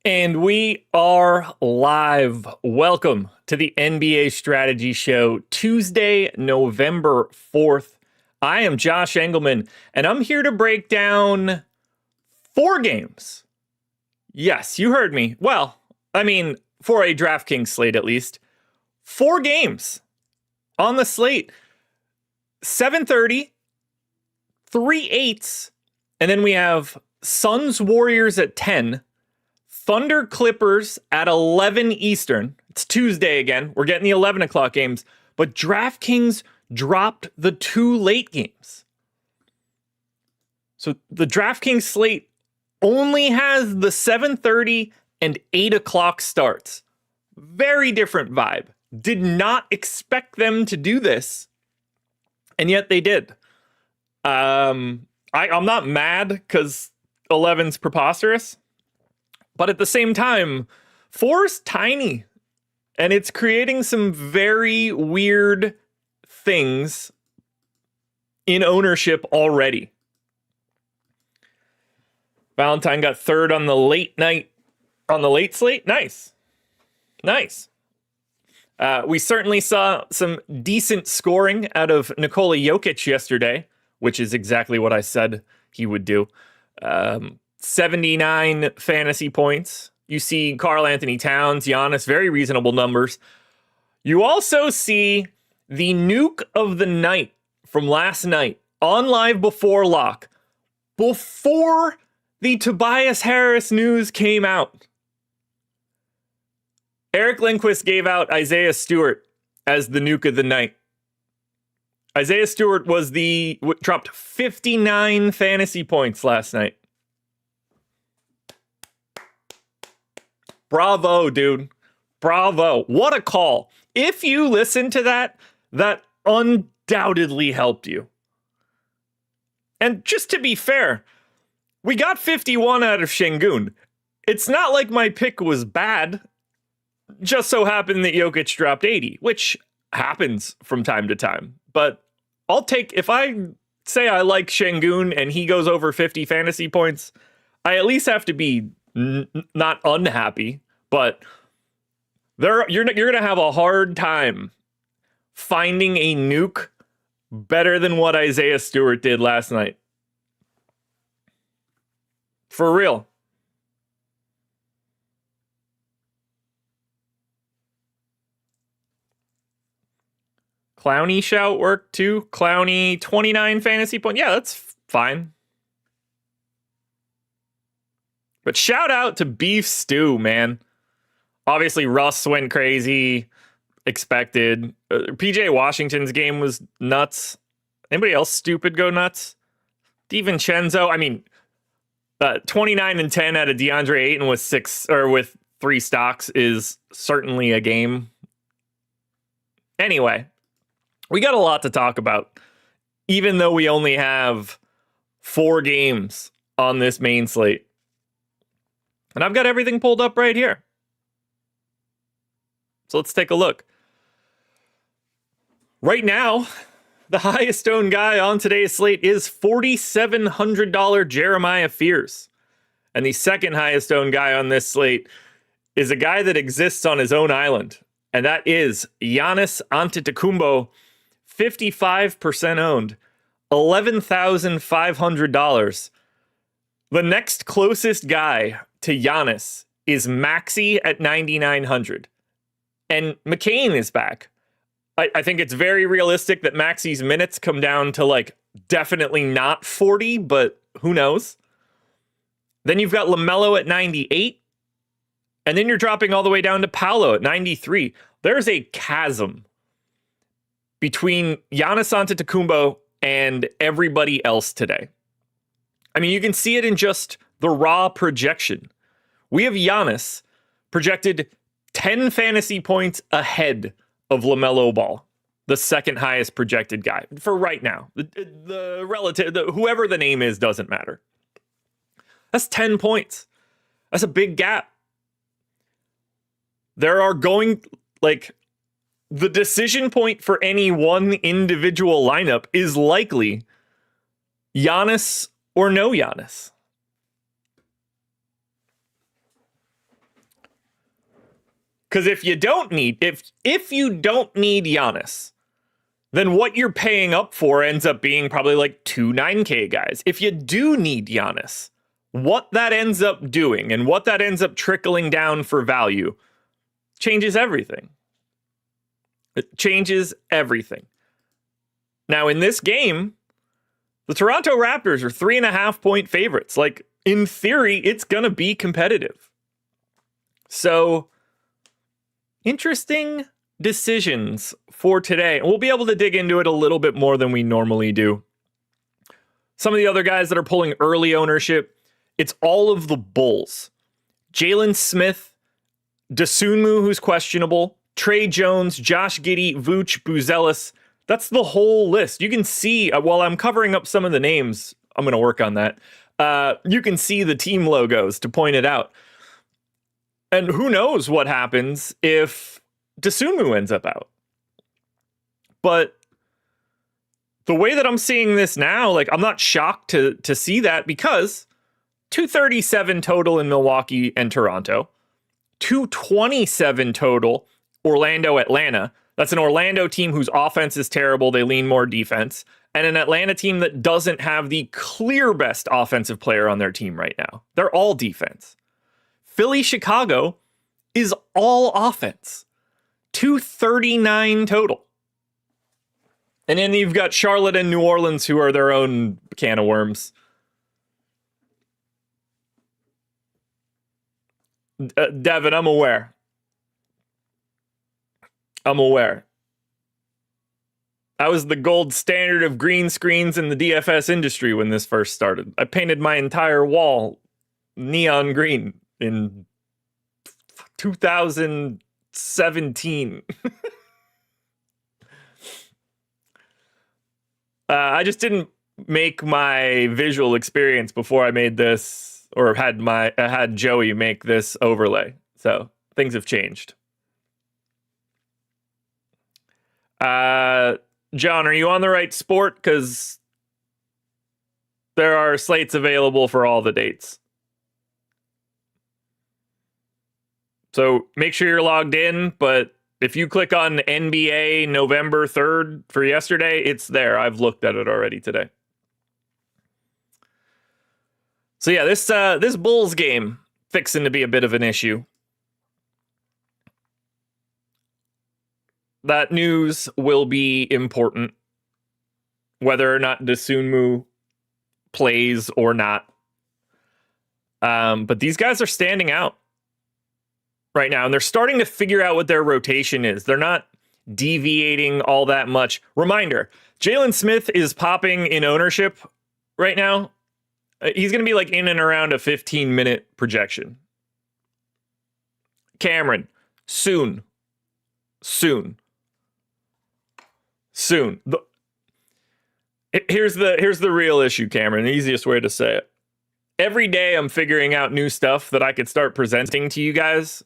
And we are live. Welcome to the NBA Strategy Show, Tuesday, November 4th. I am Josh Engleman, and I'm here to break down 4 games. Yes, you heard me. Well, I mean, for a DraftKings slate at least. 4 games on the slate. 7:30, 3/8, and then we have Suns Warriors at 10. Thunder Clippers at 11 Eastern. It's Tuesday again. We're getting the 11 o'clock games. But DraftKings dropped the 2 late games. So the DraftKings slate only has the 7:30 and 8 o'clock starts. Very different vibe. Did not expect them to do this. And yet they did. I'm not mad because 11's preposterous. But at the same time, 4's tiny, and it's creating some very weird things in ownership already. Valentine got 3rd on the late slate. Nice. We certainly saw some decent scoring out of Nikola Jokic yesterday, which is exactly what I said he would do. 79 fantasy points. You see Karl Anthony Towns, Giannis, very reasonable numbers. You also see the nuke of the night from last night on Live Before Lock, before the Tobias Harris news came out. Eric Lindquist gave out Isaiah Stewart as the nuke of the night. Isaiah Stewart dropped 59 fantasy points last night. Bravo, dude. Bravo. What a call. If you listen to that undoubtedly helped you. And just to be fair, we got 51 out of Şengün. It's not like my pick was bad. Just so happened that Jokic dropped 80, which happens from time to time. But I'll take, if I say I like Şengün and he goes over 50 fantasy points, I at least have to be not unhappy, but you're going to have a hard time finding a nuke better than what Isaiah Stewart did last night. For real. Clowney shout worked too. Clowney 29 fantasy point. Yeah, that's fine. But shout out to Beef Stew, man. Obviously, Russ went crazy. Expected. PJ Washington's game was nuts. Anybody else stupid go nuts? DiVincenzo, 29 and 10 out of DeAndre Ayton with 3 stocks is certainly a game. Anyway, we got a lot to talk about, even though we only have 4 games on this main slate. And I've got everything pulled up right here. So let's take a look. Right now, the highest owned guy on today's slate is $4,700 Jeremiah Fears. And the second highest owned guy on this slate is a guy that exists on his own island. And that is Giannis Antetokounmpo, 55% owned, $11,500. The next closest guy to Giannis is Maxey at 9,900. And McCain is back. I think it's very realistic that Maxey's minutes come down to definitely not 40, but who knows? Then you've got LaMelo at 98. And then you're dropping all the way down to Paolo at 93. There's a chasm between Giannis Antetokounmpo and everybody else today. You can see it in just the raw projection. We have Giannis projected 10 fantasy points ahead of LaMelo Ball, the second highest projected guy for right now. Whoever the name is doesn't matter. That's 10 points. That's a big gap. There are the decision point for any one individual lineup is likely Giannis or no Giannis. Because if you don't need Giannis, then what you're paying up for ends up being probably like 2 9K guys. If you do need Giannis, what that ends up doing and what that ends up trickling down for value changes everything. It changes everything. Now, in this game, the Toronto Raptors are 3.5-point favorites. Like, in theory, it's going to be competitive. So, interesting decisions for today. And we'll be able to dig into it a little bit more than we normally do. Some of the other guys that are pulling early ownership, it's all of the Bulls. Jalen Smith, Dosunmu, who's questionable, Trey Jones, Josh Giddey, Vooch, Buzelis. That's the whole list. You can see, while I'm covering up some of the names, I'm going to work on that. You can see the team logos to point it out. And who knows what happens if Dosunmu ends up out. But the way that I'm seeing this now, like, I'm not shocked to see that, because 237 total in Milwaukee and Toronto, 227 total Orlando, Atlanta. That's an Orlando team whose offense is terrible. They lean more defense. And an Atlanta team that doesn't have the clear best offensive player on their team right now. They're all defense. Philly, Chicago is all offense. 239 total. And then you've got Charlotte and New Orleans, who are their own can of worms. Devin, I'm aware. I was the gold standard of green screens in the DFS industry when this first started. I painted my entire wall neon green in 2017. I just didn't make my visual experience before I made this, or had Joey make this overlay. So things have changed. John, are you on the right sport? Because there are slates available for all the dates. So make sure you're logged in, but if you click on NBA November 3rd for yesterday, it's there. I've looked at it already today. So yeah, this Bulls game fixing to be a bit of an issue. That news will be important, whether or not Dosunmu plays or not. But these guys are standing out right now, and they're starting to figure out what their rotation is. They're not deviating all that much. Reminder, Jalen Smith is popping in ownership right now. He's going to be like in and around a 15-minute projection. Cameron, soon. Here's the real issue, Cameron. The easiest way to say it. Every day I'm figuring out new stuff that I could start presenting to you guys.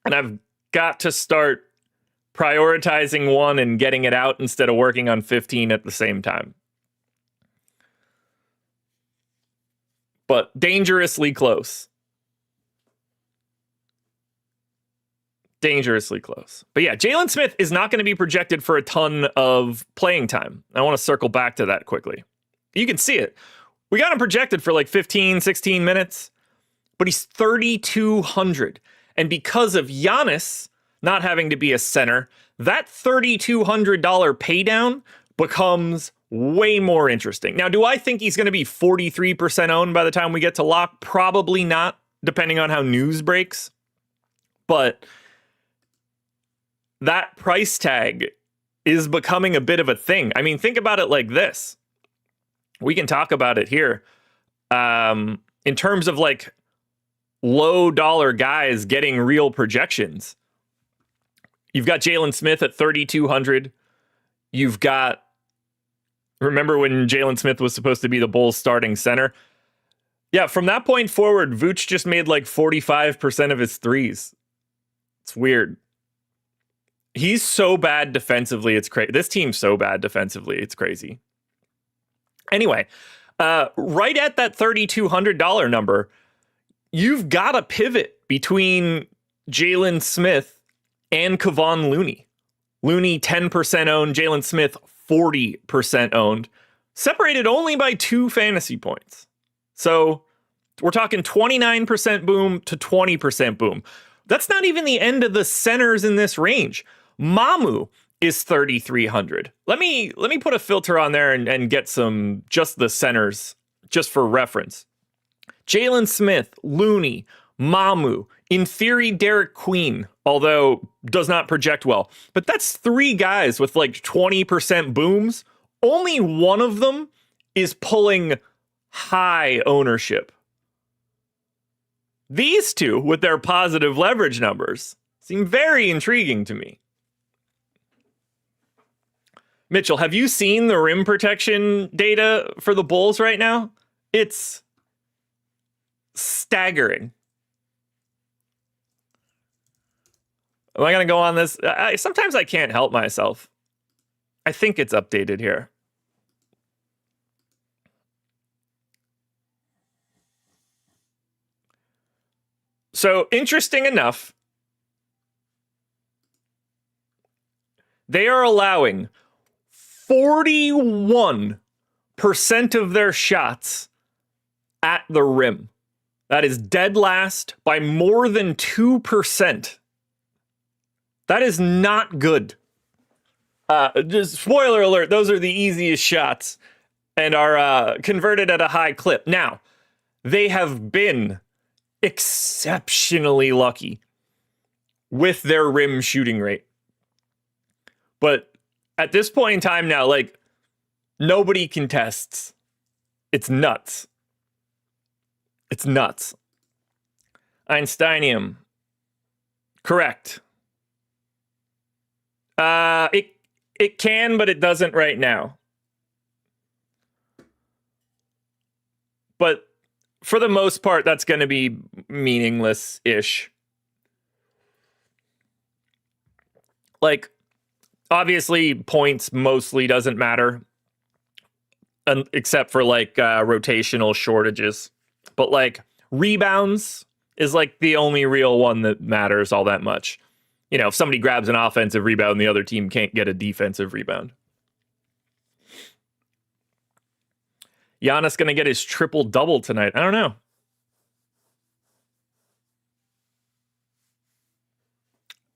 And I've got to start prioritizing one and getting it out instead of working on 15 at the same time. But dangerously close. Dangerously close. But yeah, Jalen Smith is not going to be projected for a ton of playing time. I want to circle back to that quickly. You can see it. We got him projected for like 15, 16 minutes, but he's 3,200. And because of Giannis not having to be a center, that $3,200 pay down becomes way more interesting. Now, do I think he's going to be 43% owned by the time we get to lock? Probably not, depending on how news breaks. But that price tag is becoming a bit of a thing. I mean, think about it like this. We can talk about it here. In terms of like low dollar guys getting real projections. You've got Jalen Smith at 3,200. You've got, remember when Jalen Smith was supposed to be the Bulls starting center? Yeah, from that point forward, Vooch just made like 45% of his threes. It's weird. He's so bad defensively, it's crazy. This team's so bad defensively, it's crazy. Anyway, right at that $3,200 number, you've got to pivot between Jalen Smith and Kevon Looney. Looney 10% owned, Jalen Smith 40% owned, separated only by 2 fantasy points. So we're talking 29% boom to 20% boom. That's not even the end of the centers in this range. Mamu is 3,300. Let me put a filter on there and get some, just the centers, just for reference. Jalen Smith, Looney, Mamu, in theory, Derek Queen, although does not project well. But that's 3 guys with like 20% booms. Only one of them is pulling high ownership. These 2, with their positive leverage numbers, seem very intriguing to me. Mitchell, have you seen the rim protection data for the Bulls right now? It's staggering. Am I going to go on this? Sometimes I can't help myself. I think it's updated here. So, interesting enough, they are allowing 41% of their shots at the rim. That is dead last by more than 2%. That is not good. Just spoiler alert, those are the easiest shots and are converted at a high clip. Now, they have been exceptionally lucky with their rim shooting rate. But at this point in time now, like, nobody contests. It's nuts. It's nuts. Einsteinium. Correct. It can, but it doesn't right now. But for the most part, that's going to be meaningless-ish. Like, obviously, points mostly doesn't matter, except for, like, rotational shortages. But, like, rebounds is, like, the only real one that matters all that much. You know, if somebody grabs an offensive rebound and the other team can't get a defensive rebound. Giannis going to get his triple-double tonight. I don't know.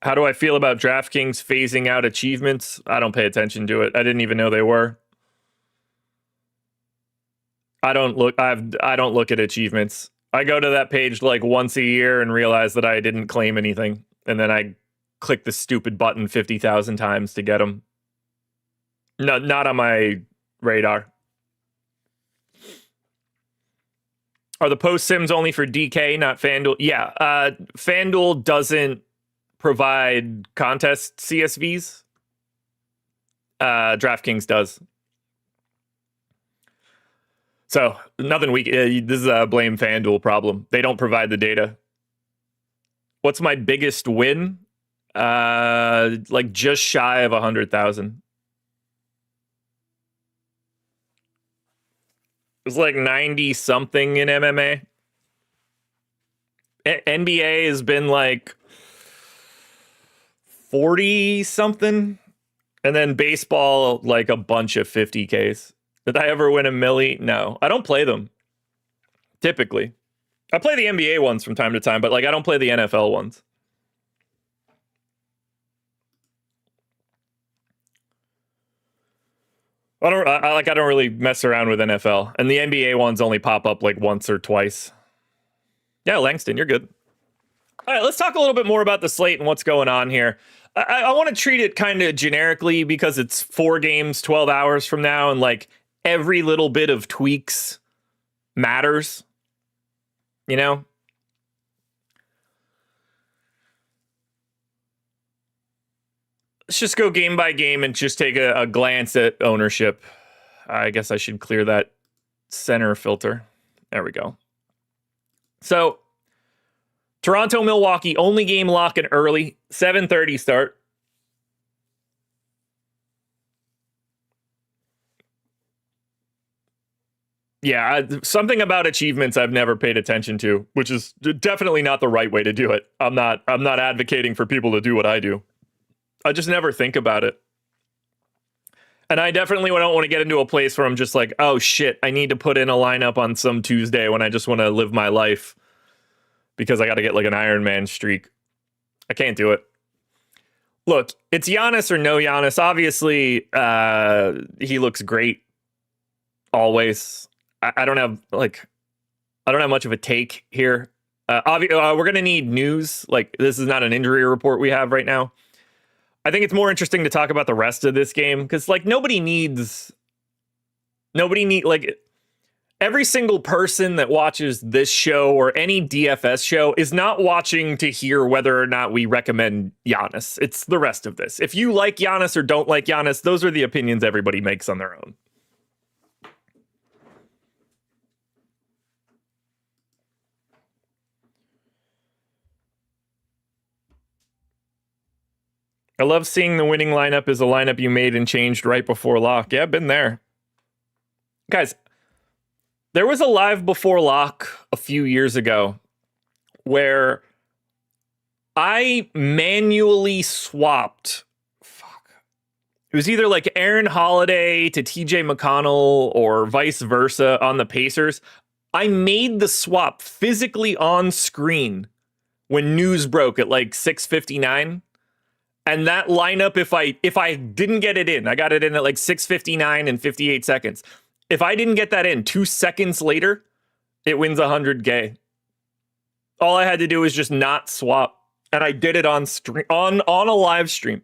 How do I feel about DraftKings phasing out achievements? I don't pay attention to it. I didn't even know they were. I don't look at achievements. I go to that page like once a year and realize that I didn't claim anything, and then I click the stupid button 50,000 times to get them. No, not on my radar. Are the post sims only for DK, not FanDuel? Yeah, FanDuel doesn't provide contest CSVs. DraftKings does. So nothing this is a blame FanDuel problem. They don't provide the data. What's my biggest win? Like just shy of 100,000. It's like 90 something in MMA. NBA has been like 40 something, and then baseball like a bunch of 50Ks. Did I ever win a milli? No, I don't play them typically. I play the NBA ones from time to time, but like I don't play the NFL ones. I don't really mess around with NFL, and the NBA ones only pop up like once or twice. Yeah, Langston, you're good. All right, let's talk a little bit more about the slate and what's going on here. I want to treat it kind of generically because it's 4 games, 12 hours from now, and like every little bit of tweaks matters, you know? Let's just go game by game and just take a glance at ownership. I guess I should clear that center filter. There we go. So, Toronto, Milwaukee, only game locking early, 7:30 start. Yeah, something about achievements I've never paid attention to, which is definitely not the right way to do it. I'm not advocating for people to do what I do. I just never think about it. And I definitely don't want to get into a place where I'm just like, oh shit, I need to put in a lineup on some Tuesday when I just want to live my life because I got to get like an Iron Man streak. I can't do it. Look, it's Giannis or no Giannis. Obviously, he looks great always. I don't have much of a take here. We're gonna need news. Like, this is not an injury report we have right now. I think it's more interesting to talk about the rest of this game because like every single person that watches this show or any DFS show is not watching to hear whether or not we recommend Giannis. It's the rest of this. If you like Giannis or don't like Giannis, those are the opinions everybody makes on their own. I love seeing the winning lineup is a lineup you made and changed right before lock. Yeah, I've been there. Guys, there was a live before lock a few years ago where I manually swapped. It was either like Aaron Holiday to TJ McConnell or vice versa on the Pacers. I made the swap physically on screen when news broke at like 6:59. And that lineup, if I didn't get it in, I got it in at like 6:59 and 58 seconds. If I didn't get that in 2 seconds later, it wins 100K. All I had to do was just not swap. And I did it on stream, on a live stream.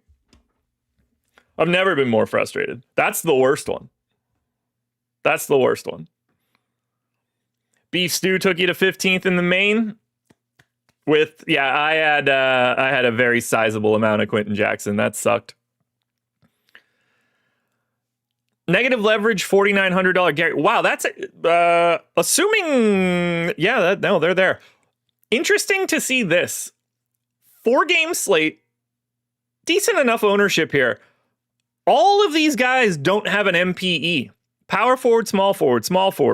I've never been more frustrated. That's the worst one. That's the worst one. Beef Stew took you to 15th in the main. I had a very sizable amount of Quentin Jackson. That sucked. Negative leverage, $4,900 Gary. Wow, that's assuming. Yeah, they're there. Interesting to see this 4-game slate. Decent enough ownership here. All of these guys don't have an MPE. Power forward, small forward,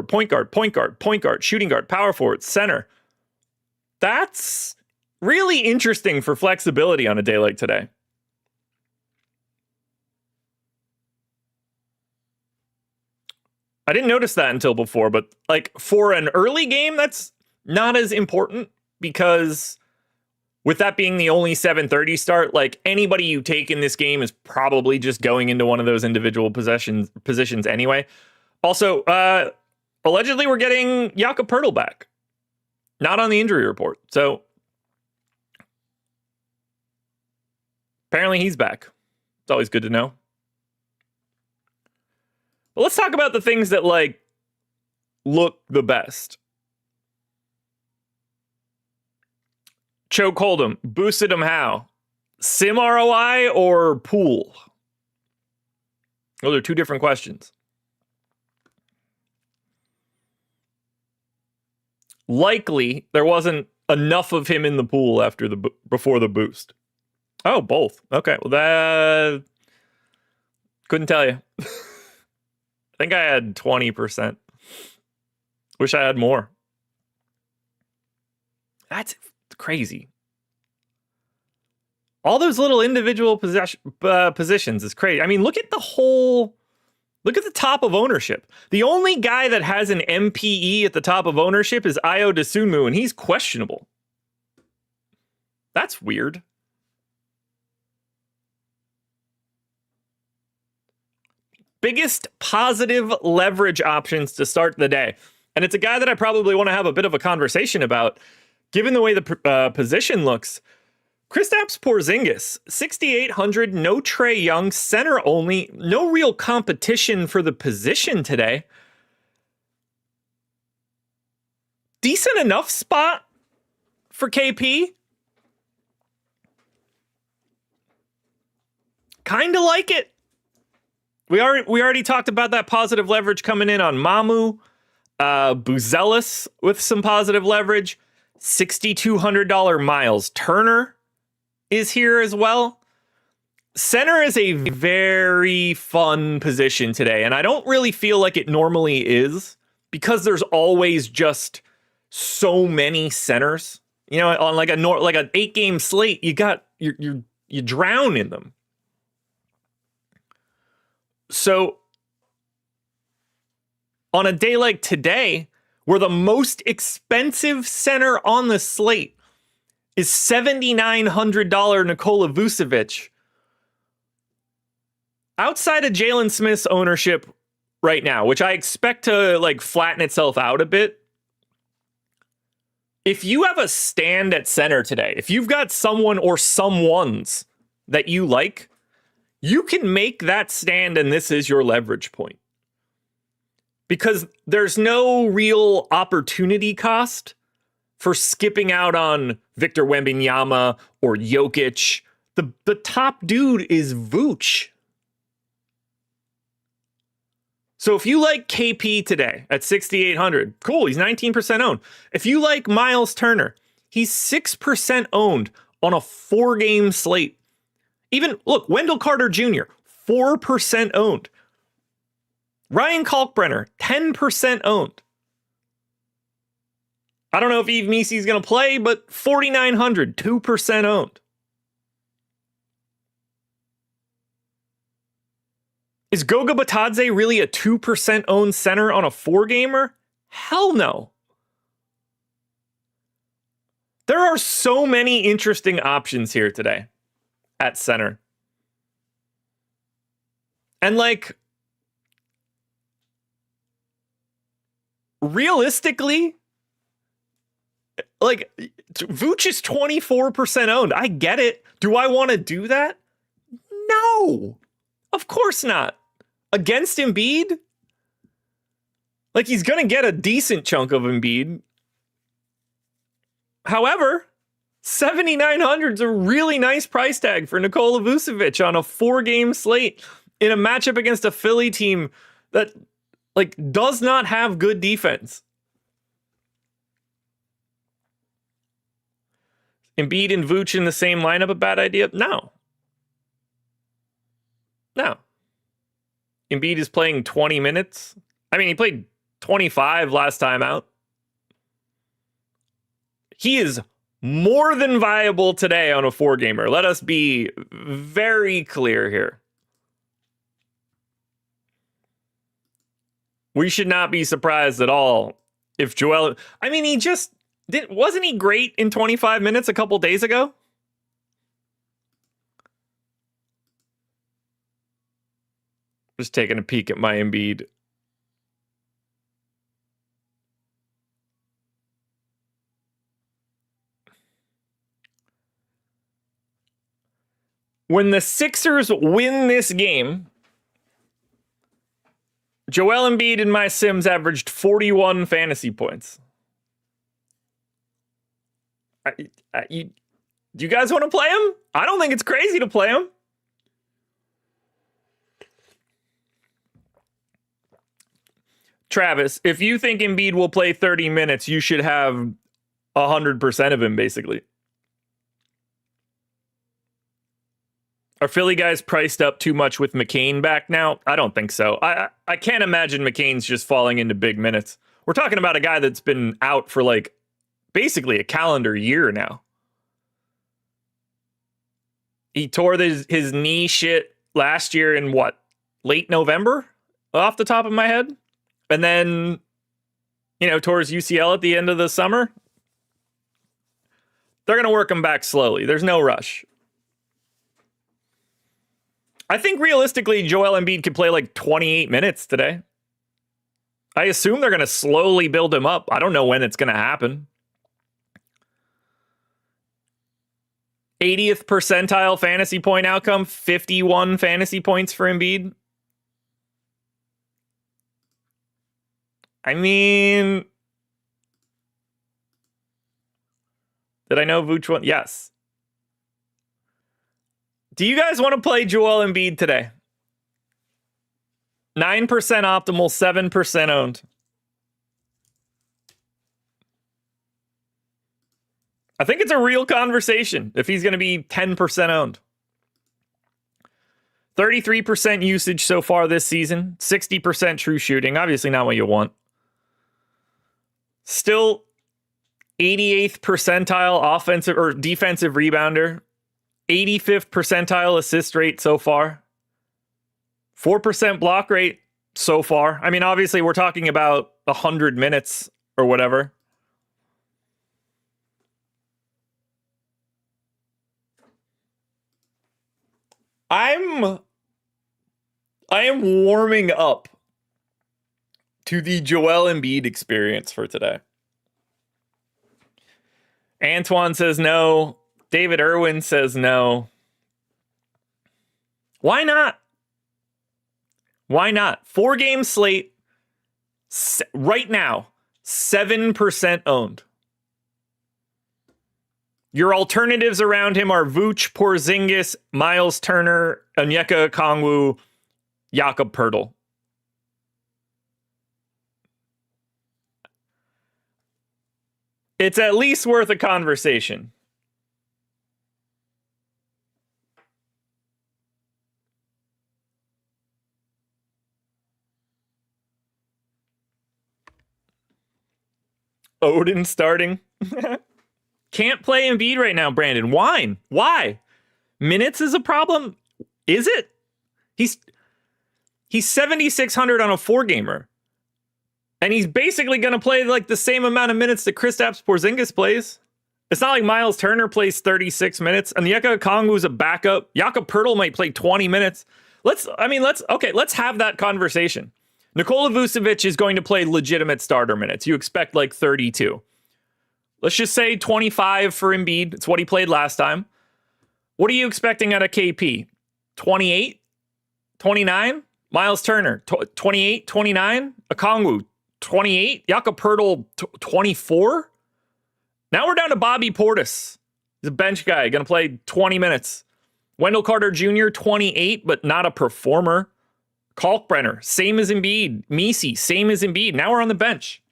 point guard, shooting guard, power forward, center. That's really interesting for flexibility on a day like today. I didn't notice that until before, but like for an early game, that's not as important because with that being the only 7:30 start, like anybody you take in this game is probably just going into one of those individual positions anyway. Also, allegedly we're getting Jakob Poeltl back. Not on the injury report. So apparently he's back. It's always good to know. But let's talk about the things that like look the best. Choke Hold'em, boosted him how? Sim ROI or pool? Those are two different questions. Likely there wasn't enough of him in the pool before the boost. Oh, both. Okay, well that couldn't tell you. I think I had 20%. Wish I had more. That's crazy. All those little individual positions is crazy. I mean, look at the top of ownership. The only guy that has an MPE at the top of ownership is Ayo Dosunmu, and he's questionable. That's weird. Biggest positive leverage options to start the day. And it's a guy that I probably want to have a bit of a conversation about, given the way the position looks. Kristaps Porzingis, 6,800, no Trae Young, center only, no real competition for the position today. Decent enough spot for KP. Kind of like it. We already talked about that positive leverage coming in on Mamu. Buzelis with some positive leverage. $6,200 Miles Turner is here as well. Center is a very fun position today, and I don't really feel like it normally is because there's always just so many centers. You know, on like an 8-game slate, you drown in them. So on a day like today, where the most expensive center on the slate is $7,900 Nikola Vucevic, outside of Jalen Smith's ownership right now, which I expect to like flatten itself out a bit. If you have a stand at center today, if you've got someone or someones that you like, you can make that stand and this is your leverage point. Because there's no real opportunity cost for skipping out on Victor Wembanyama or Jokic. The top dude is Vooch. So if you like KP today at 6,800, cool, he's 19% owned. If you like Miles Turner, he's 6% owned on a 4-game slate. Even, look, Wendell Carter Jr., 4% owned. Ryan Kalkbrenner, 10% owned. I don't know if Yves Missy's going to play, but 4,900, 2% owned. Is Goga Batadze really a 2% owned center on a 4-gamer? Hell no. There are so many interesting options here today at center. And like, realistically, like, Vooch is 24% owned. I get it. Do I want to do that? No, of course not. Against Embiid? Like, he's going to get a decent chunk of Embiid. However, 7,900 is a really nice price tag for Nikola Vucevic on a 4-game slate in a matchup against a Philly team that, like, does not have good defense. Embiid and Vooch in the same lineup, a bad idea? No. Embiid is playing 20 minutes. I mean, he played 25 last time out. He is more than viable today on a 4-gamer. Let us be very clear here. We should not be surprised at all if Joel... I mean, wasn't he great in 25 minutes a couple days ago? Just taking a peek at my Embiid. When the Sixers win this game, Joel Embiid in my Sims averaged 41 fantasy points. Do you guys want to play him? I don't think it's crazy to play him. Travis, if you think Embiid will play 30 minutes, you should have 100% of him, basically. Are Philly guys priced up too much with McCain back now? I don't think so. I can't imagine McCain's just falling into big minutes. We're talking about a guy that's been out for like basically a calendar year now. He tore his knee shit last year in what? Late November? Off the top of my head? And then, tore his UCL at the end of the summer. They're going to work him back slowly. There's no rush. I think realistically, Joel Embiid could play like 28 minutes today. I assume they're going to slowly build him up. I don't know when it's going to happen. 80th percentile fantasy point outcome, 51 fantasy points for Embiid. I mean, did I know Vooch won? Yes. Do you guys want to play Joel Embiid today? 9% optimal, 7% owned. I think it's a real conversation if he's going to be 10% owned. 33% usage so far this season, 60% true shooting. Obviously not what you want. Still 88th percentile offensive or defensive rebounder. 85th percentile assist rate so far. 4% block rate so far. I mean, obviously, we're talking about 100 minutes or whatever. I am warming up to the Joel Embiid experience for today. Antoine says no. David Irwin says no. Why not? Why not? 4-game slate. Right now, 7% owned. Your alternatives around him are Vooch, Porzingis, Miles Turner, Onyeka Okongwu, Jakob Poeltl. It's at least worth a conversation. Odin starting. Can't play Embiid right now, Brandon. Why? Minutes is a problem? Is it? He's 7,600 on a 4-gamer. And he's basically going to play like the same amount of minutes that Kristaps Porzingis plays. It's not like Miles Turner plays 36 minutes. And Onyeka Okongwu's a backup. Jakob Poeltl might play 20 minutes. Let's have that conversation. Nikola Vucevic is going to play legitimate starter minutes. You expect like 32. Let's just say 25 for Embiid. It's what he played last time. What are you expecting out of KP? 28? 29? Miles Turner, 28, 29? Okongwu, 28? Jakob Poeltl, 24? Now we're down to Bobby Portis. He's a bench guy, going to play 20 minutes. Wendell Carter Jr., 28, but not a performer. Kalkbrenner, same as Embiid. Messi, same as Embiid. Now we're on the bench.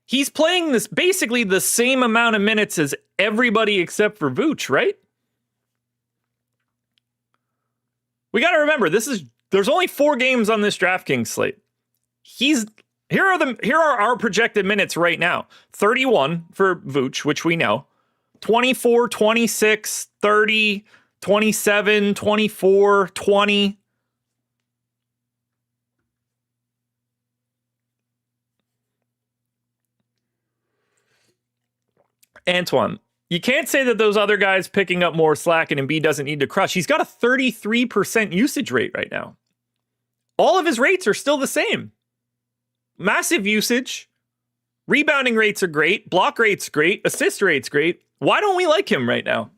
He's playing this basically the same amount of minutes as everybody except for Vooch, right? We got to remember, there's only 4 games on this DraftKings slate. Here are our projected minutes right now. 31 for Vooch, which we know. 24, 26, 30, 27, 24, 20. Antoine, you can't say that those other guys picking up more slack and Embiid doesn't need to crush. He's got a 33% usage rate right now. All of his rates are still the same. Massive usage. Rebounding rates are great. Block rates great. Assist rates great. Why don't we like him right now?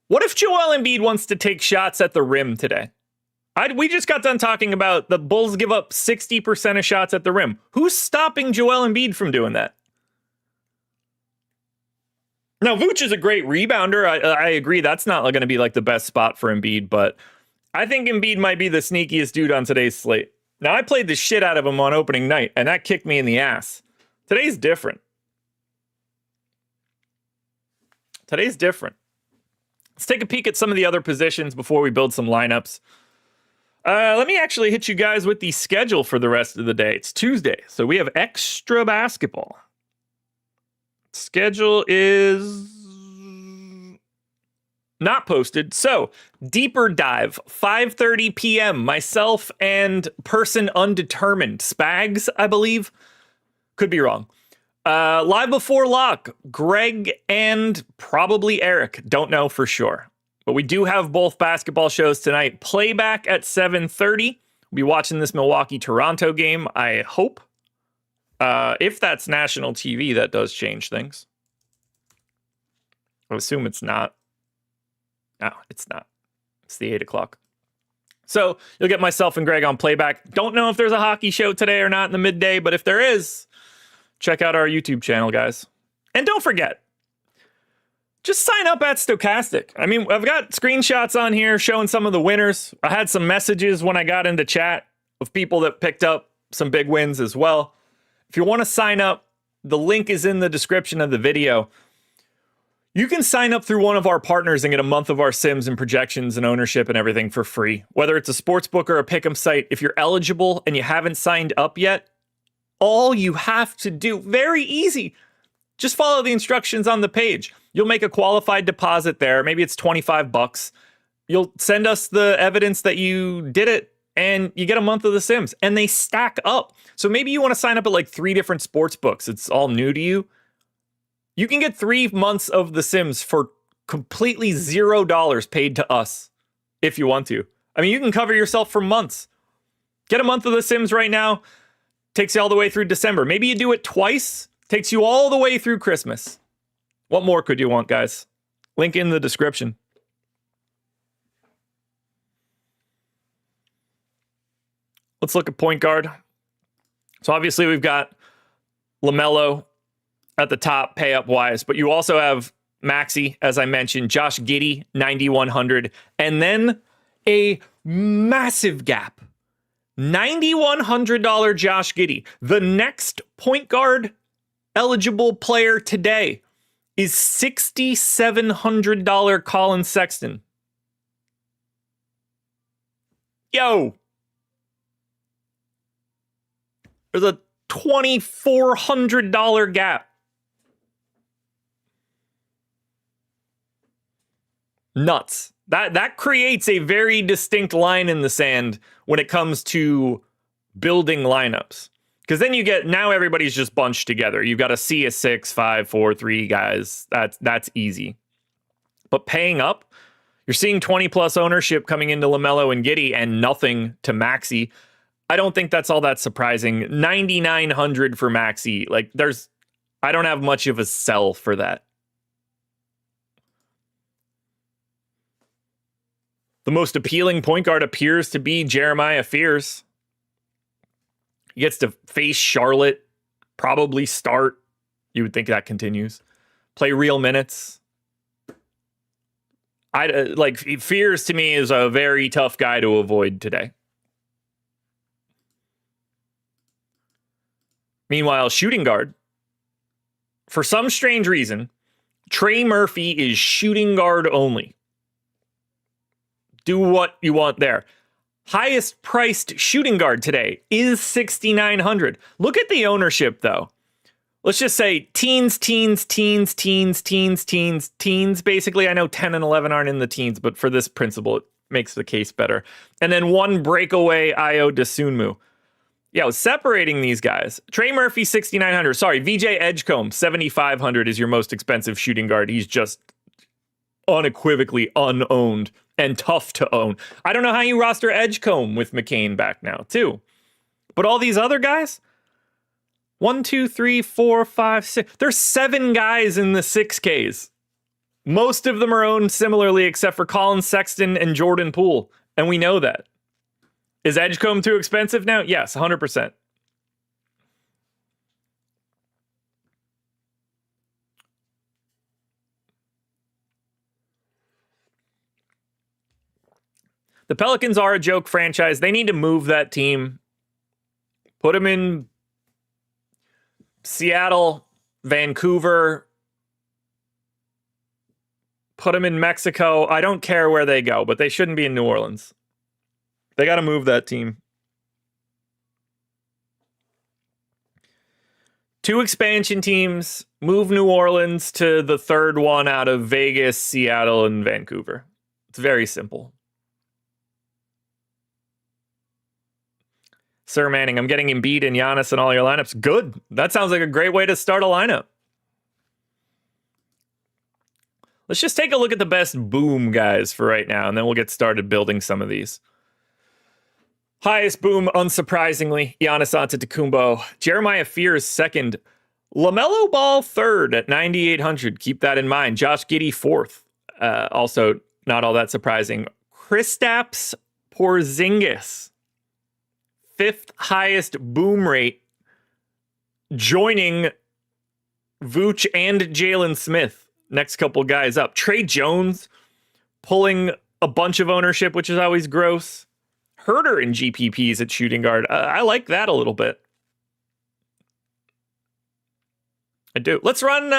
What if Joel Embiid wants to take shots at the rim today? We just got done talking about the Bulls give up 60% of shots at the rim. Who's stopping Joel Embiid from doing that? Now, Vooch is a great rebounder. I agree that's not going to be like the best spot for Embiid, but I think Embiid might be the sneakiest dude on today's slate. Now, I played the shit out of him on opening night, and that kicked me in the ass. Today's different. Let's take a peek at some of the other positions before we build some lineups. Let me actually hit you guys with the schedule for the rest of the day. It's Tuesday, so we have extra basketball. Schedule is not posted. So, deeper dive, 5:30 p.m. Myself and person undetermined, Spags, I believe. Could be wrong. Live before lock, Greg and probably Eric. Don't know for sure. But we do have both basketball shows tonight. Playback at 7:30. We'll be watching this Milwaukee-Toronto game, I hope. If that's national TV, that does change things. I assume it's not. No, it's not. It's the 8 o'clock. So you'll get myself and Greg on playback. Don't know if there's a hockey show today or not in the midday, but if there is, check out our YouTube channel, guys. And don't forget, just sign up at Stokastic. I mean, I've got screenshots on here showing some of the winners. I had some messages when I got into chat of people that picked up some big wins as well. If you want to sign up, the link is in the description of the video. You can sign up through one of our partners and get a month of our sims and projections and ownership and everything for free. Whether it's a sportsbook or a pick'em site, if you're eligible and you haven't signed up yet, all you have to do, very easy, just follow the instructions on the page. You'll make a qualified deposit there. Maybe it's $25. You'll send us the evidence that you did it, and you get a month of the sims, and they stack up. So maybe you want to sign up at like 3 different sports books. It's all new to you. You can get 3 months of the sims for completely $0 paid to us if you want to. I mean, you can cover yourself for months. Get a month of the sims right now. Takes you all the way through December. Maybe you do it twice. Takes you all the way through Christmas. What more could you want, guys? Link in the description. Let's look at point guard. So obviously we've got LaMelo at the top, pay up wise, but you also have Maxey, as I mentioned, Josh Giddey, 9,100, and then a massive gap. $9,100 Josh Giddey. The next point guard eligible player today is $6,700 Colin Sexton. Yo! There's a $2,400 gap. Nuts. That creates a very distinct line in the sand when it comes to building lineups. Because then you get, now everybody's just bunched together. You've got a C, a 6, 5, 4, 3 guys. That's easy. But paying up, you're seeing 20 plus ownership coming into LaMelo and Giddey and nothing to Maxey. I don't think that's all that surprising. 9,900 for Maxey. Like I don't have much of a sell for that. The most appealing point guard appears to be Jeremiah Fears. He gets to face Charlotte, probably start. You would think that continues. Play real minutes. Fears to me is a very tough guy to avoid today. Meanwhile, shooting guard, for some strange reason, Trey Murphy is shooting guard only. Do what you want there. Highest priced shooting guard today is $6,900. Look at the ownership, though. Let's just say teens, basically. I know 10 and 11 aren't in the teens, but for this principle, it makes the case better. And then one breakaway Io DeSunmu. Yeah, separating these guys. Trey Murphy, $6,900. Sorry, VJ Edgecombe, $7,500 is your most expensive shooting guard. He's just unequivocally unowned and tough to own. I don't know how you roster Edgecombe with McCain back now, too. But all these other guys, 1, 2, 3, 4, 5, 6. There's 7 guys in the 6Ks. Most of them are owned similarly, except for Colin Sexton and Jordan Poole. And we know that. Is Edgecombe too expensive now? Yes, 100%. The Pelicans are a joke franchise. They need to move that team. Put them in Seattle, Vancouver. Put them in Mexico. I don't care where they go, but they shouldn't be in New Orleans. They got to move that team. 2 expansion teams. Move New Orleans to the third one out of Vegas, Seattle, and Vancouver. It's very simple. Sir Manning, I'm getting Embiid and Giannis in all your lineups. Good. That sounds like a great way to start a lineup. Let's just take a look at the best boom guys for right now, and then we'll get started building some of these. Highest boom, unsurprisingly, Giannis Antetokounmpo. Jeremiah Fears second. LaMelo Ball third at 9,800. Keep that in mind. Josh Giddey fourth. Also, not all that surprising. Kristaps Porzingis, fifth highest boom rate, joining Vooch and Jalen Smith. Next couple guys up. Trey Jones pulling a bunch of ownership, which is always gross. Herter in GPPs at shooting guard. I like that a little bit. I do. Let's run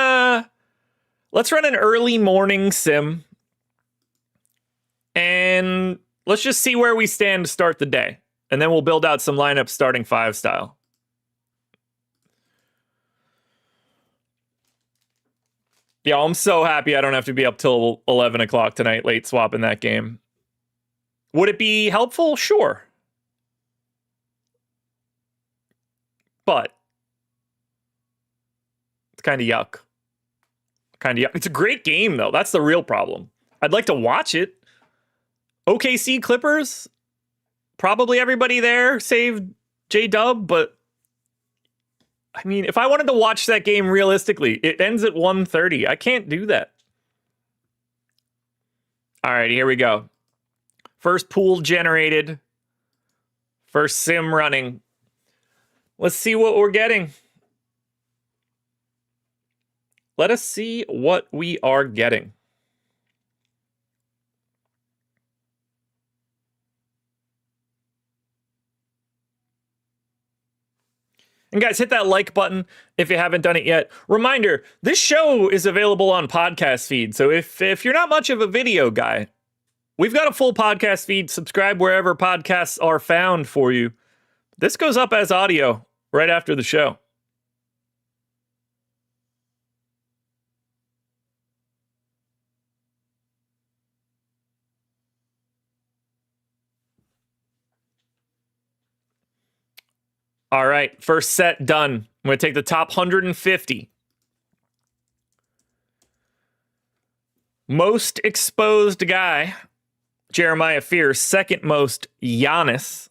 Let's run an early morning sim. And let's just see where we stand to start the day. And then we'll build out some lineups starting 5 style. Yeah, I'm so happy I don't have to be up till 11 o'clock tonight, late swapping that game. Would it be helpful? Sure. But it's kind of yuck. It's a great game, though. That's the real problem. I'd like to watch it. OKC Clippers, probably everybody there, save J-Dub, but I mean, if I wanted to watch that game realistically, it ends at 1:30. I can't do that. All right, here we go. First pool generated. First sim running. Let's see what we're getting. Let us see what we are getting. And guys, hit that like button if you haven't done it yet. Reminder, this show is available on podcast feed. So if you're not much of a video guy, we've got a full podcast feed. Subscribe wherever podcasts are found for you. This goes up as audio right after the show. All right, first set done. I'm going to take the top 150. Most exposed guy, Jeremiah Fears. Second most, Giannis.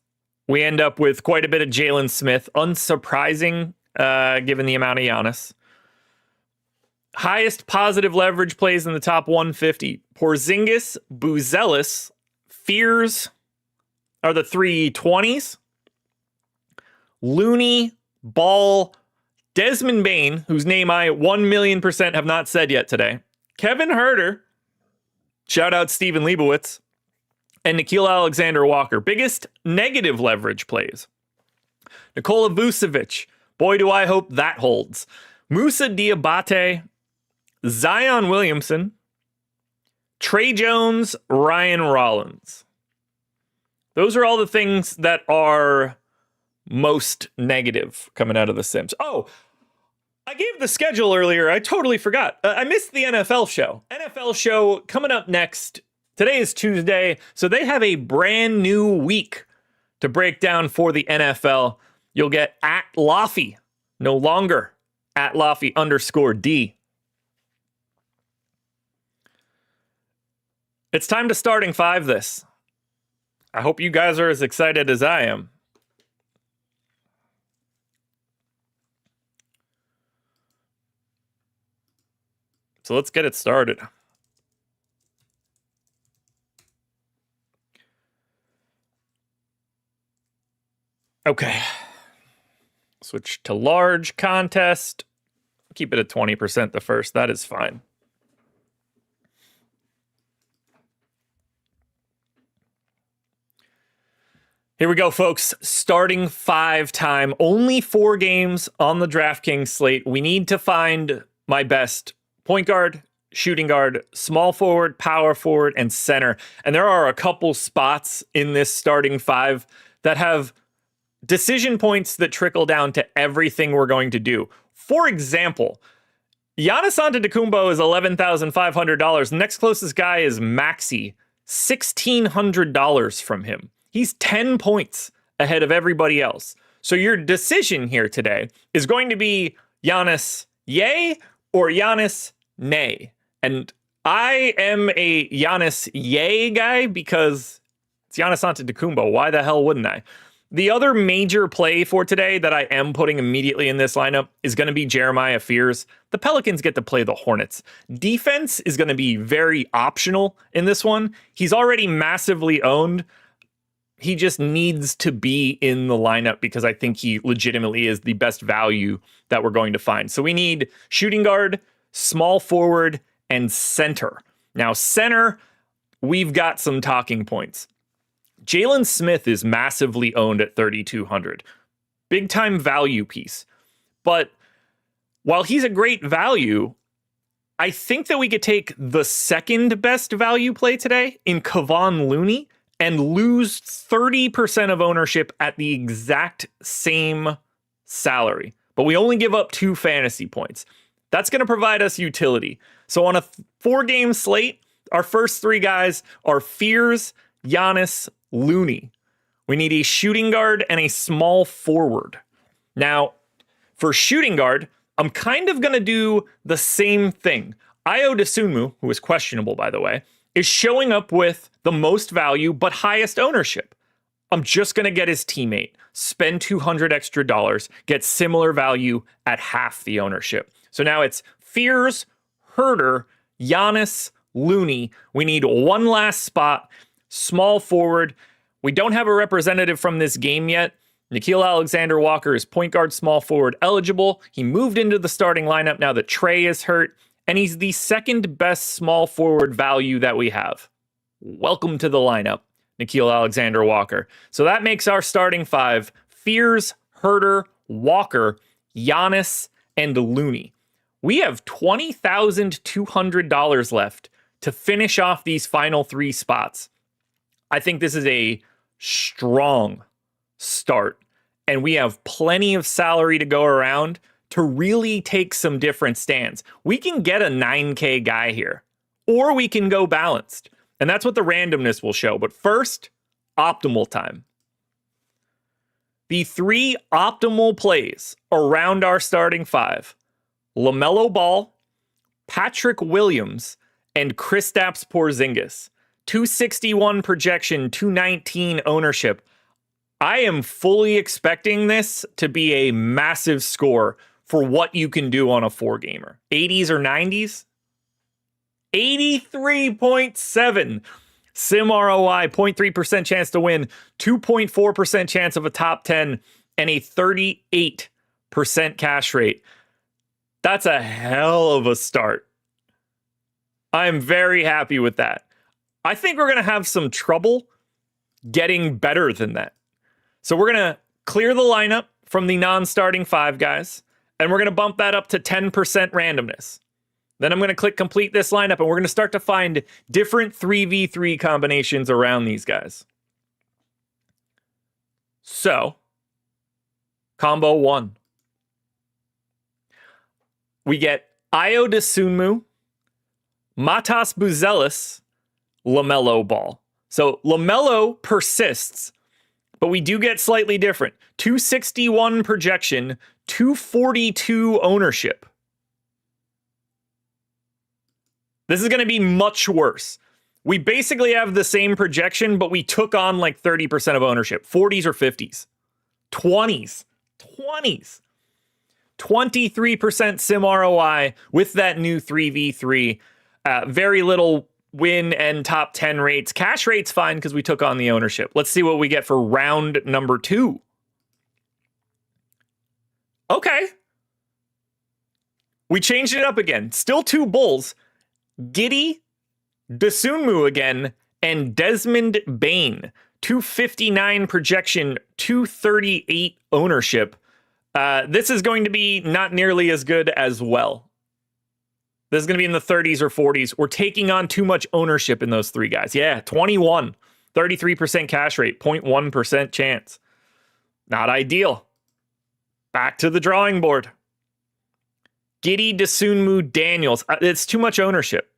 We end up with quite a bit of Jalen Smith. Unsurprising, given the amount of Giannis. Highest positive leverage plays in the top 150. Porzingis, Buzelis, Fears are the 320s. Looney, Ball, Desmond Bain, whose name I 1,000,000% have not said yet today. Kevin Huerter, shout out Steven Leibowitz, and Nickeil Alexander-Walker. Biggest negative leverage plays. Nikola Vucevic, boy do I hope that holds. Moussa Diabate, Zion Williamson, Trey Jones, Ryan Rollins. Those are all the things that are most negative coming out of the Sims. Oh, I gave the schedule earlier. I totally forgot. I missed the NFL show. NFL show coming up next. Today is Tuesday, so they have a brand new week to break down for the NFL. You'll get at Laffy, no longer at Laffy_D. It's time to starting 5 this. I hope you guys are as excited as I am. So let's get it started. Okay. Switch to large contest. Keep it at 20% the first. That is fine. Here we go, folks. Starting 5 time. Only 4 games on the DraftKings slate. We need to find my best point guard, shooting guard, small forward, power forward, and center. And there are a couple spots in this starting 5 that have decision points that trickle down to everything we're going to do. For example, Giannis Antetokounmpo is $11,500. The next closest guy is Maxey, $1,600 from him. He's 10 points ahead of everybody else. So your decision here today is going to be Giannis yay or Giannis nay. And I am a Giannis yay guy because it's Giannis Antetokounmpo. Why the hell wouldn't I? The other major play for today that I am putting immediately in this lineup is going to be Jeremiah Fears. The Pelicans get to play the Hornets. Defense is going to be very optional in this one. He's already massively owned. He just needs to be in the lineup because I think he legitimately is the best value that we're going to find. So we need shooting guard, small forward, and center. Now, center, we've got some talking points. Jalen Smith is massively owned at 3,200. Big time value piece. But while he's a great value, I think that we could take the second best value play today in Kevon Looney and lose 30% of ownership at the exact same salary. But we only give up 2 fantasy points. That's going to provide us utility. So on a 4-game slate, our first 3 guys are Fears, Giannis, Looney. We need a shooting guard and a small forward. Now, for shooting guard, I'm kind of going to do the same thing. Ayo Dosunmu, who is questionable, by the way, is showing up with the most value but highest ownership. I'm just going to get his teammate, spend $200 extra, get similar value at half the ownership. So now it's Fears, Herder, Giannis, Looney. We need one last spot, small forward. We don't have a representative from this game yet. Nickeil Alexander-Walker is point guard, small forward eligible. He moved into the starting lineup now that Trey is hurt, and he's the second best small forward value that we have. Welcome to the lineup, Nickeil Alexander-Walker. So that makes our starting 5, Fears, Herder, Walker, Giannis, and Looney. We have $20,200 left to finish off these final 3 spots. I think this is a strong start, and we have plenty of salary to go around to really take some different stands. We can get a 9K guy here, or we can go balanced, and that's what the randomness will show. But first, optimal time. The 3 optimal plays around our starting 5: LaMelo Ball, Patrick Williams, and Kristaps Porzingis. 261 projection, 219 ownership. I am fully expecting this to be a massive score for what you can do on a 4-gamer. 80s or 90s? 83.7 sim ROI, 0.3% chance to win, 2.4% chance of a top 10, and a 38% cash rate. That's a hell of a start. I'm very happy with that. I think we're going to have some trouble getting better than that. So we're going to clear the lineup from the non-starting 5 guys, and we're going to bump that up to 10% randomness. Then I'm going to click complete this lineup, and we're going to start to find different 3v3 combinations around these guys. So, combo 1. We get Ayo Dosunmu, Matas Buzelis, LaMelo Ball. So LaMelo persists, but we do get slightly different. 261 projection, 242 ownership. This is going to be much worse. We basically have the same projection, but we took on like 30% of ownership. 40s or 50s. 20s. 23% sim ROI with that new 3v3. Very little win and top 10 rates. Cash rate's fine because we took on the ownership. Let's see what we get for round number 2. Okay. We changed it up again. Still 2 Bulls. Giddey, Dosunmu again, and Desmond Bane. 259 projection, 238 ownership. This is going to be not nearly as good as well. This is going to be in the 30s or 40s. We're taking on too much ownership in those 3 guys. Yeah, 21, 33% cash rate, 0.1% chance. Not ideal. Back to the drawing board. Giddey, Dosunmu, Daniels. It's too much ownership.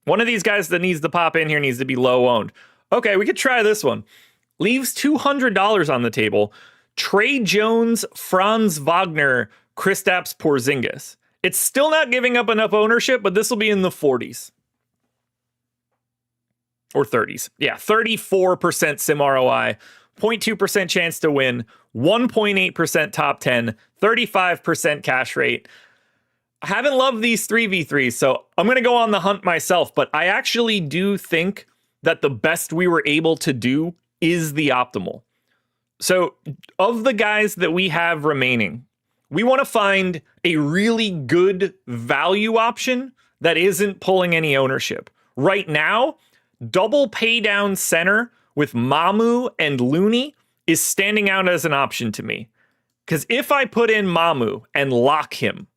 One of these guys that needs to pop in here needs to be low owned. Okay, we could try this one. Leaves $200 on the table. Trey Jones, Franz Wagner, Kristaps Porzingis. It's still not giving up enough ownership, but this will be in the 40s. Or 30s. Yeah, 34% sim ROI, 0.2% chance to win, 1.8% top 10, 35% cash rate. I haven't loved these 3v3s, so I'm going to go on the hunt myself, but I actually do think that the best we were able to do is the optimal. So of the guys that we have remaining, we want to find a really good value option that isn't pulling any ownership. Right now, double pay down center with Mamu and Looney is standing out as an option to me. Because if I put in Mamu and lock him,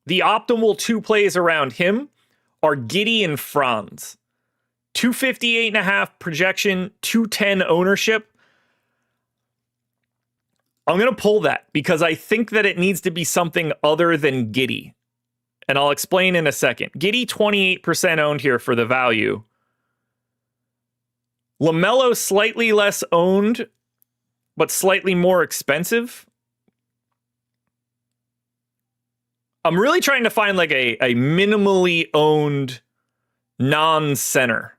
the optimal 2 plays around him are Giddey and Franz. 258.5 projection, 210 ownership. I'm going to pull that because I think that it needs to be something other than Giddey. And I'll explain in a second. Giddey 28% owned here for the value. LaMelo slightly less owned, but slightly more expensive. I'm really trying to find like a minimally owned non-center.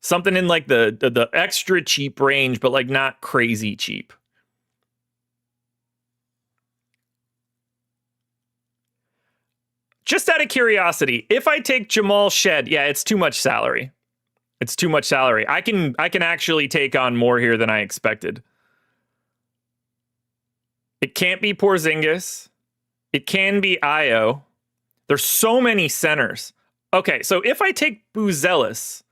Something in like the extra cheap range, but like not crazy cheap. Just out of curiosity, if I take Jamal Shed, yeah, it's too much salary. It's too much salary. I can actually take on more here than I expected. It can't be Porzingis. It can be Io. There's so many centers. Okay, so if I take Buzelis,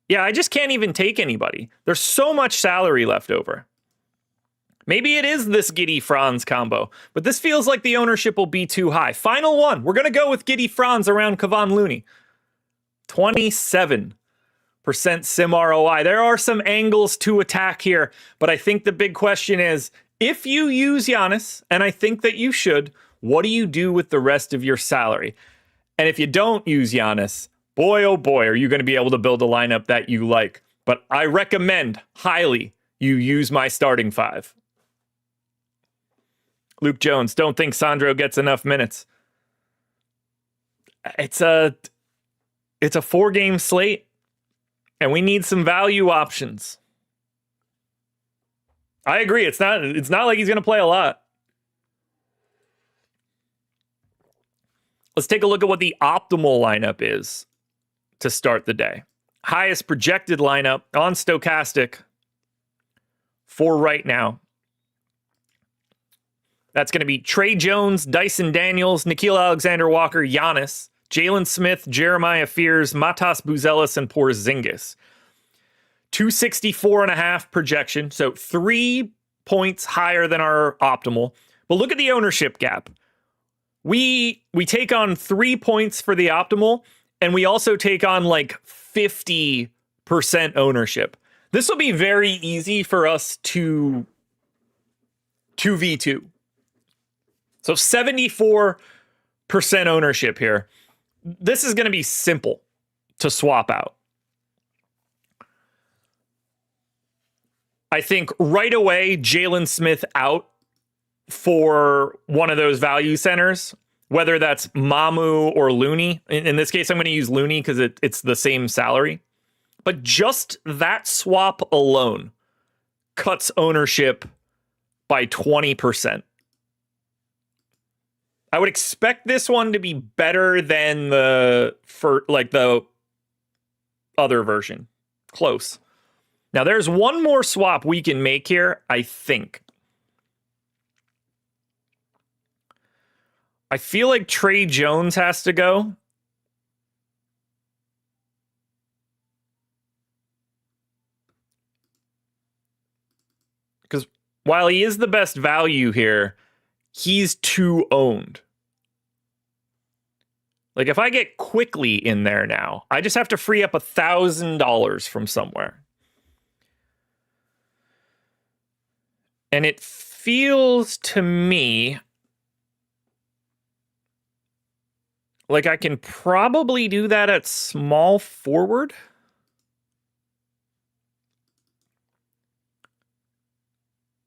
yeah, I just can't even take anybody. There's so much salary left over. Maybe it is this Giddey-Franz combo, but this feels like the ownership will be too high. Final one. We're going to go with Giddey-Franz around Kevon Looney. 27% sim ROI. There are some angles to attack here, but I think the big question is, if you use Giannis, and I think that you should, what do you do with the rest of your salary? And if you don't use Giannis, boy, oh boy, are you going to be able to build a lineup that you like. But I recommend highly you use my starting five. Luke Jones, don't think Sandro gets enough minutes. It's a 4-game slate, and we need some value options. I agree. It's not like he's going to play a lot. Let's take a look at what the optimal lineup is to start the day. Highest projected lineup on Stokastic for right now. That's going to be Trey Jones, Dyson Daniels, Nickeil Alexander-Walker, Giannis, Jalen Smith, Jeremiah Fears, Matas Buzelis, and Porzingis. 264.5 projection, so 3 points higher than our optimal. But look at the ownership gap. We take on 3 points for the optimal, and we also take on like 50% ownership. This will be very easy for us to 2v2. So 74% ownership here. This is going to be simple to swap out. I think right away, Jalen Smith out for one of those value centers, whether that's Mamu or Looney. In this case, I'm going to use Looney because it's the same salary. But just that swap alone cuts ownership by 20%. I would expect this one to be better than the other version. Close. Now, there's one more swap we can make here, I think. I feel like Trey Jones has to go. Because while he is the best value here, he's too owned. Like, if I get Quickly in there now, I just have to free up $1,000 from somewhere. And it feels to me like I can probably do that at small forward.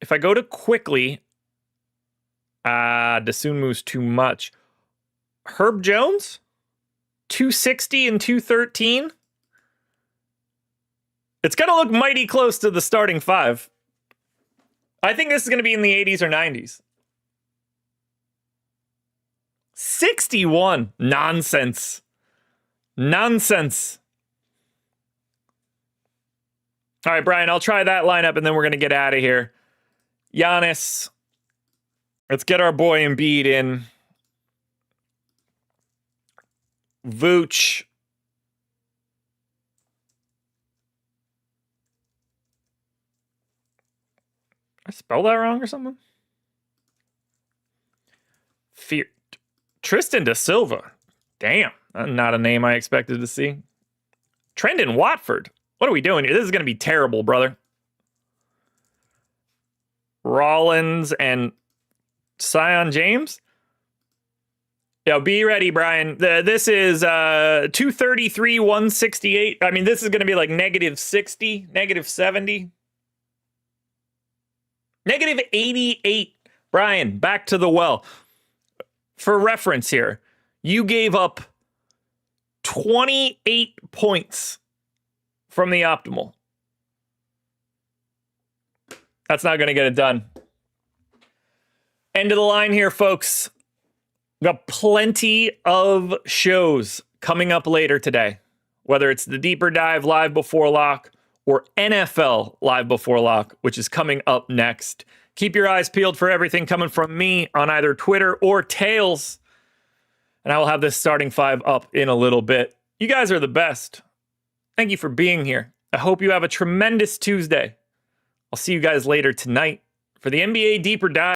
If I go to Quickly, Dosunmu's too much. Herb Jones, 260 and 213. It's going to look mighty close to the starting five. I think this is going to be in the 80s or 90s. 61. Nonsense. Nonsense. All right, Brian, I'll try that lineup, and then we're going to get out of here. Giannis. Let's get our boy Embiid in. Vooch. I spell that wrong or something? Tristan Da Silva. Damn, Not a name I expected to see. Trendon Watford. What are we doing here? This is going to be terrible, brother. Rollins and Sion James. Yo, be ready, Brian. This is 233, 168. I mean, this is going to be like negative 60, negative 70, negative 88. Brian, back to the well. For reference here, you gave up 28 points from the optimal. That's not going to get it done. End of the line here, folks. We've got plenty of shows coming up later today, whether it's the Deeper Dive Live Before Lock or NFL Live Before Lock, which is coming up next. Keep your eyes peeled for everything coming from me on either Twitter or Tails. And I will have this starting five up in a little bit. You guys are the best. Thank you for being here. I hope you have a tremendous Tuesday. I'll see you guys later tonight for the NBA Deeper Dive.